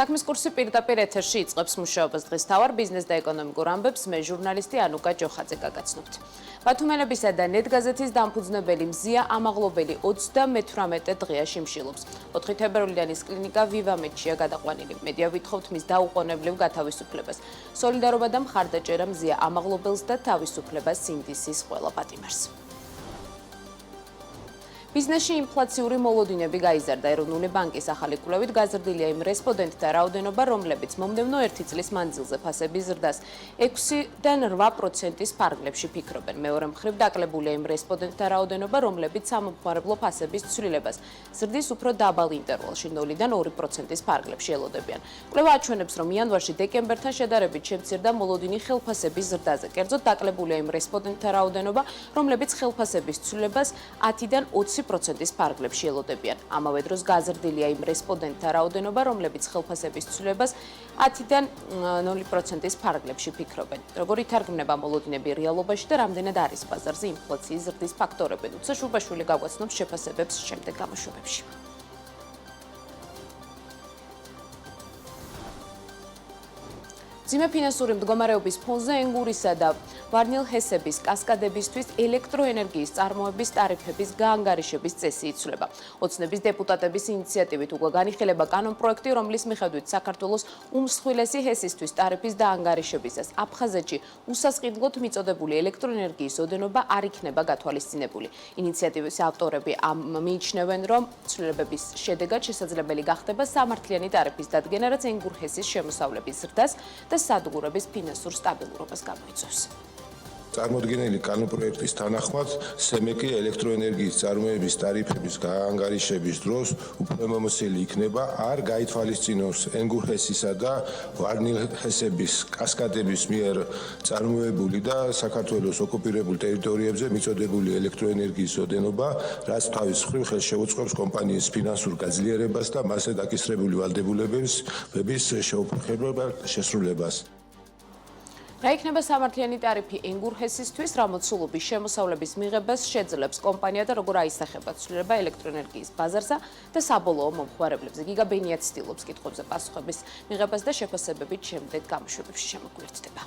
საქმის კურსი პირდაპირ ეთერში იწყებს მუშაობას დღეს თავარ ბიზნეს და ეკონომიკურ ამბებს მე ჟურნალისტი ანუკა ჯოხაძე გაგაცნობთ. ბათუმელებისა და ნეტგაზეთის დამფუძნებელი მზია ამაღლობელი 38 დღეა შიმშილობს. 4 თებერვლიდან ის კლინიკა ვივამედშია გადაყვანილი. მედია ვითხოვთ მის დაუყოვნებლივ გათავისუფლებას. სოლიდარობა და მხარდაჭერა მზია ამაღლობელს და თავისუფლებას სინდისის ყველა პატიმარს. ბიზნესში ინფლაციური მოლოდინები გაიზარდა. ეროვნული ბანკის ახალი კვლევით გაზრდილია იმ რესპონდენტთა რაოდენობა, რომლებიც მომდევნო 1 წლის მანძილზე ფასების ზრდას 6-დან 8%-ის ფარგლებში ფიქრობენ. მეორე მხრივ დაკლებულია იმ რესპონდენტთა რაოდენობა, რომლებიც სამომხმარებლო ფასების ცვლილებას ზრდის უფრო დაბალ ინტერვალში 0-დან 2%-ის ფარგლებში ელოდებიან. კვლევა აჩვენებს, რომ იანვარში დეკემბერთან შედარებით შემცირდა მოლოდინი ხელფასების ზრდაზე. კერძოდ დაკლებულია იმ რესპონდენტთა რაოდენობა, რომლებიც ხელფასების ცვლილებას 10-დან 20%-ის ფარგლებში ელოდებიან. ამავე დროს გაზრდილია იმ რესპონდენტთა რაოდენობა, რომლებიც ხელფასების ცვლილებას 10-დან 0%-ის ფარგლებში ფიქრობენ. როგორ ითარგმნება მოლოდინები რეალობაში და რამდენად არის ბაზარზე ინფლაციის ზრდის ფაქტორები? უცე შუბაშვილი გაგვაცნობს შეფასებებს შემდეგ გამოშვებებში. ძიმე ფინანსური მდგომარეობის ფონზე ენგურისა და ვარნილჰესების კასკადებისთვის ელექტროენერგიის წარმოების ტარიფების გაანგარიშების წესი იცვლება. ოცნების დეპუტატების ინიციატივით უკვე განიხილება კანონპროექტი, რომლის მიხედვით საქართველოს უმსხვილესი ჰესისთვის ტარიფის დაანგარიშებისას აფხაზეთში უსასყიდლოდ მიწოდებული ელექტროენერგიის ოდენობა არ იქნება გათვალისწინებული. ინიციატივის ავტორები მიიჩნევენ, რომ ცვლილებების შედეგად შესაძლებელი გახდება სამართლიანი ტარიფის დადგენა, რაც ენგურჰესის შემოსავლების ზრდას და სადგურების ფინანსურ სტაბილურობას გამოიწვევს. წარმოდგენილი კანონპროექტის თანახმად სემეკი ელექტროენერგიის წარმოების ტარიფების გაანგარიშების დროს უფლებამოსილი იქნება არ გაითვალისწინოს ენგურჰესისა და ვარნილჰესების კასკადების მიერ წარმოებული და საქართველოს ოკუპირებულ ტერიტორიებზე მიწოდებული ელექტროენერგიის ოდენობა, რაც თავის მხრივ ხელშეუწყობს კომპანიის ფინანსურ გაძლიერებას და მასზე დაკისრებული ვალდებულებების შესრულებას. რა იქნება სამართლიანი ტარიფი ენგურჰესისთვის, რა მოცულობის შემოსავლების მიღებას შეძლებს კომპანია და როგორ აისახება ცვლილება ელექტროენერგიის ბაზარსა და საბოლოო მომხმარებლებზე. გიგა ბენია ცდილობს კითხვებზე პასუხების მიღებას და შეფასებებით შემდეგ გამოშვებებში შემოგვიერთდება.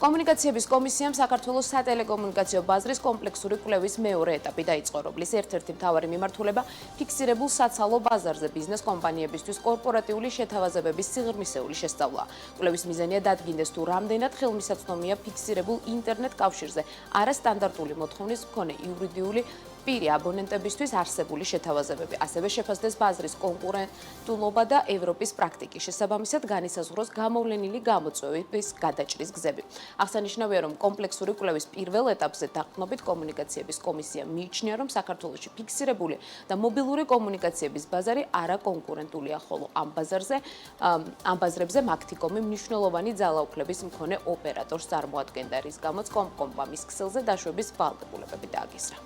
კომუნიკაციების კომისიამ საქართველოს სატელეკომუნიკაციო ბაზრის კომპლექსური კვლევის მეორე ეტაპი დაიწყო, რომლის ერთ-ერთი მთავარი მიმართულება ფიქსირებულ საცალო ბაზარზე ბიზნეს კომპანიებისთვის კორპორატიული შეთავაზებების სიღრმისეული შესწავლაა. კვლევის მიზანია დადგინდეს თუ რამდენად ხელმისაწვდომია ფიქსირებულ ინტერნეტ კავშირზე არასტანდარტული მოთხოვნის მქონე იურიდიული პირი აბონენტებისთვის არსებული შეთავაზებები. ასევე შეფასდეს ბაზრის კონკურენტულობა და ევროპის პრაქტიკის შესაბამისად განისაზღვროს გამოვლენილი გამოწვევების გადაჭრის გზები. აღსანიშნავია, რომ კომპლექსური კვლევის პირველ ეტაპზე დაყრდნობით კომუნიკაციების კომისია მიიჩნია, რომ საქართველოში ფიქსირებული და მობილური კომუნიკაციების ბაზარი არაკონკურენტულია, ხოლო ამ ბაზრებზე მაგთიკომი მნიშვნელოვანი ძალაუფლების მქონე ოპერატორს წარმოადგენდა, რის გამოც კომკომპა მის ქსელზე დაშვების ვალდებულებები დააგიზრა.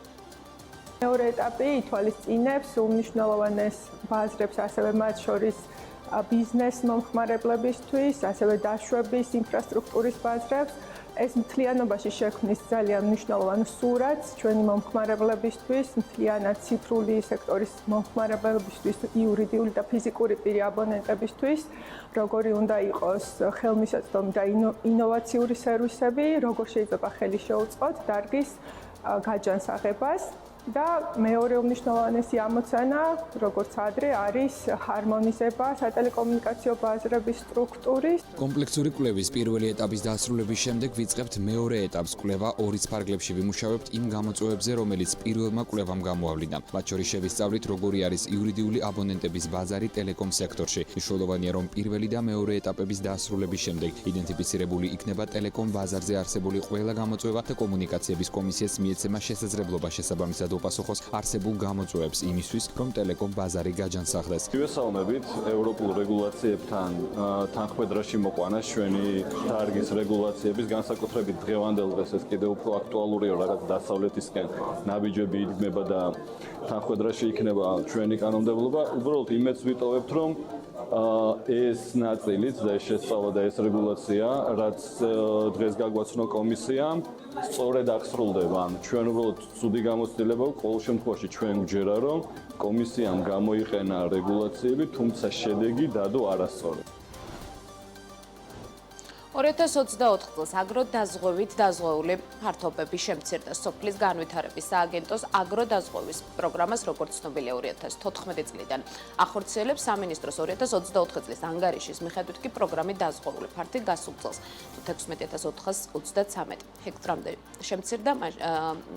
მეორე ეტაპი ითვალისწინებს უმნიშვნელოვანეს ბაზრებს, ასევე მათ შორის ბიზნეს მომხმარებლებისთვის, ასევე დაშვების ინფრასტრუქტურის ბაზრებს. ეს მთლიანობაში შექმნის ძალიან მნიშვნელოვან სურათს ჩვენი მომხმარებლებისთვის, მთლიანად ციფრული სექტორის მომხმარებლებისთვის, იურიდიული და ფიზიკური პირი აბონენტებისთვის, როგორი უნდა იყოს ხელმისაწვდომი და ინოვაციური სერვისები, როგორ შეიძლება ხელი შეუწყოთ დარგის გაჯანსაღებას. და მეორე უმნიშვნელოვანესი ამოცანა, როგორც ადრე, არის ჰარმონიზება სატელეკომუნიკაციო ბაზრების სტრუქტურის. კომპლექსური კვლევის პირველი ეტაპის დასრულების შემდეგ ვიწყებთ მეორე ეტაპს. კვლევა ორი ფარგლებში ვიმუშავებთ იმ გამოწვევებზე, რომელიც პირველმა კვლევამ გამოავლინა. მათ შორის შევისწავლით, როგორი არის იურიდიული აბონენტების ბაზარი ტელეკომ სექტორში. მნიშვნელოვანია, რომ პირველი და მეორე ეტაპების დასრულების შემდეგ იდენტიფიცირებული იქნება ტელეკომ ბაზარზე არსებული ყველა გამოწვევა და კომუნიკაციების კომისიას მიეცემა შესაძლებლობა შესაბამისად ოპასუხოს არსებულ გამოწვევებს იმისთვის, რომ ტელეკომ ბაზარი გაჯანსაღდეს. მივესალმებით ევროპულ რეგულაციებთან თანხმედრაში მოყვანა ჩვენი დარგის რეგულაციების, განსაკუთრებით დღევანდელ დღეს ეს კიდევ უფრო აქტუალურია, რაღაც დასავლეთისკენ ნაბიჯები იდგმება და თანხმედრაში იქნება ჩვენი კანონმდებლობა. უბრალოდ იმედს ვიტოვებთ, რომ ეს ნაწილიც და ეს შესწავლა და ეს რეგულაცია, რაც დღეს გაგვაცნო კომისიამ, სწორედ აღსრულდება. ჩვენ უბრალოდ ცუდი გამოცდილება ყოველ შემთხვევაში ჩვენ გვჯერა, რომ კომისიამ გამოიყენა რეგულაციები, თუმცა შედეგი დადო არასწორი. 2024 წელს აგროდაზღვევით დაზღვეული ფართობები შემცირდა სოფლის განვითარების სააგენტოს აგროდაზღვევის პროგრამას, როგორც ცნობილია 2014 წლიდან. ახორციელებს სამინისტროს 2024 წლის ანგარიშის მიხედვით კი პროგრამით დაზღვეული ფართი გასულ წელს 16433 ჰექტრამდე შემცირდა,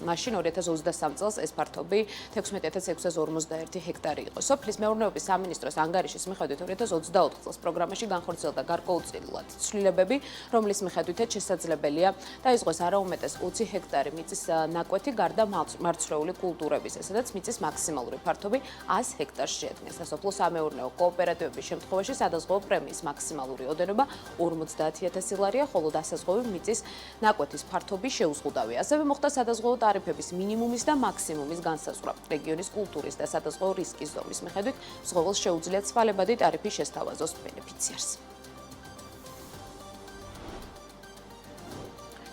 მაშინ 2023 წელს ეს ფართობი 16651 ჰექტარი იყო. სოფლის მეურნეობის სამინისტროს ანგარიშის მიხედვით 2024 წელს პროგრამაში განხორციელდა გარკვეულწილად ცვლილებები, რომლის მიხედვითაც შესაძლებელია დაიწყოს არაუმეტეს 20 ჰექტარი მიწის ნაკვეთი გარდა მარცვლეული კულტურებისა, სადაც მიწის მაქსიმალური ფართობი 100 ჰექტარს შეადგენს. სასოფლო-სამეურნეო კოოპერატივების შემთხვევაში სადაზღვევო პრემიის მაქსიმალური ოდენობა 50000 ლარია, ხოლო დასაზღვევი მიწის ნაკვეთის ფართობი შეუზღუდავია. ასევე მოხდა სადაზღვევო ტარიფების მინიმუმის და მაქსიმუმის განსაზღვრა. რეგიონის კულტურის და სადაზღვევო რისკის ზომის მიხედვით მზღვეველს შეუძლია ცვალებადი ტარიფი შესთავაზოს ბენეფიციარს.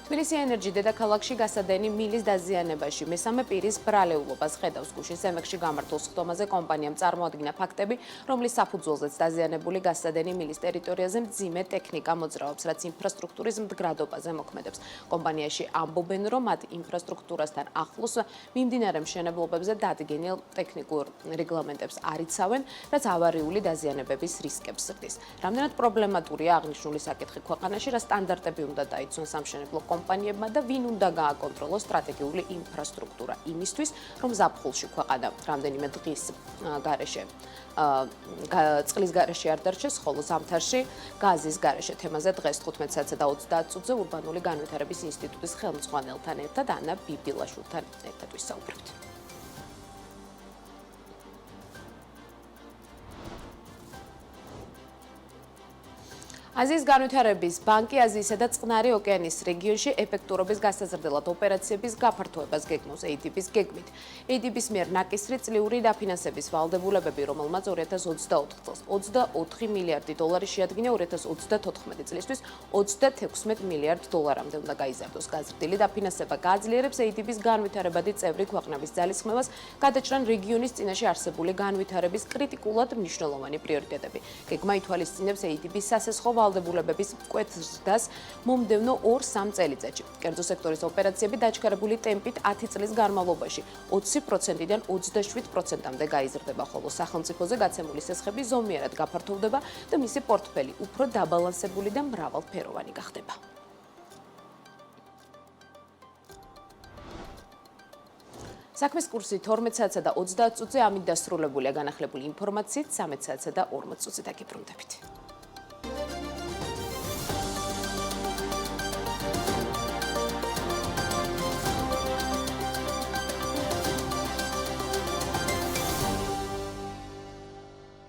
თბილისი ენერჯი დედაქალაქში გასადენი მილის დაზიანებაში მესამე პირის ბრალეულობას ხედავს. გუშინ სემეხში გამართულ სხდომაზე კომპანიამ წარმოადგინა ფაქტები, რომლის საფუძველზეც დაზიანებული გასადენი მილის ტერიტორიაზე მძიმე ტექნიკა მოძრაობს, რაც ინფრასტრუქტურის მდგრადობაზე მოქმედებს. კომპანიაში ამბობენ, რომ მათ ინფრასტრუქტურასთან ახლოს მიმდინარე მშენებლობებზე დადგენილ ტექნიკურ რეგლამენტებს არ იცავენ, რაც ავარიული დაზიანებების რისკებს ზრდის. რამდენად პრობლემატურია აღნიშნული საკითხი ქვეყანაში, რა სტანდარტები უნდა დაიცვან სამშენებლო კომპანიებმა და ვინ უნდა გააკონტროლოს სტრატეგიული ინფრასტრუქტურა იმისთვის, რომ ზაფხულში ქვეყანა რამდენიმე დღის გარეშე წყლის გარეშე არ დარჩეს, ხოლო ზამთარში გაზის გარეშე. თემაზე დღეს 15 საათსა და 30 წუთზე ურბანული განვითარების ინსტიტუტის ხელმძღვანელთან ერთად ანა ბიბილაშვილთან ერთად ვისაუბრებთ. აზიის განვითარების ბანკი აზიისა და წყნარი ოკეანის რეგიონში ეფექტურობის გასაზრდელად ოპერაციების გაფართოებას გეგმავს ADB-ის გეგმით. ADB-ის მიერ ნაკისრი წლიური დაფინანსების ვალდებულებები, რომელმაც 2024 წელს 24 მილიარდი დოლარი შეადგინა, 2034 წლისთვის 36 მილიარდ დოლარამდე უნდა გაიზარდოს. გაზრდილი დაფინანსება გააძლიერებს ADB-ის განვითარებადი წევრი ქვეყნების ძალისხმევას, გადაჭრან რეგიონის წინაშე არსებული განვითარების კრიტიკულად მნიშვნელოვანი პრიორიტეტები. გეგმა ითვალისწინებს ADB-ის სასესხო ვალდებულებების მკვეთრ მომდევნო 2-3 წელიწადში. კერძო სექტორის ოპერაციები დაჩქარებული ტემპით 10 წლის განმავლობაში 20%-დან 27%-მდე გაიზრდება, ხოლო სახელმწიფოზე გაცემული სესხები ზომიერად გაფართოვდება და მისი პორტფელი უფრო დაბალანსებული და მრავალფეროვანი გახდება. საქმის კურსი 12 საათსა და 30 წუთზე ამით დასრულებულია. განახლებული ინფორმაციით 13 საათსა და 40 წუთზე დაგიბრუნდებით.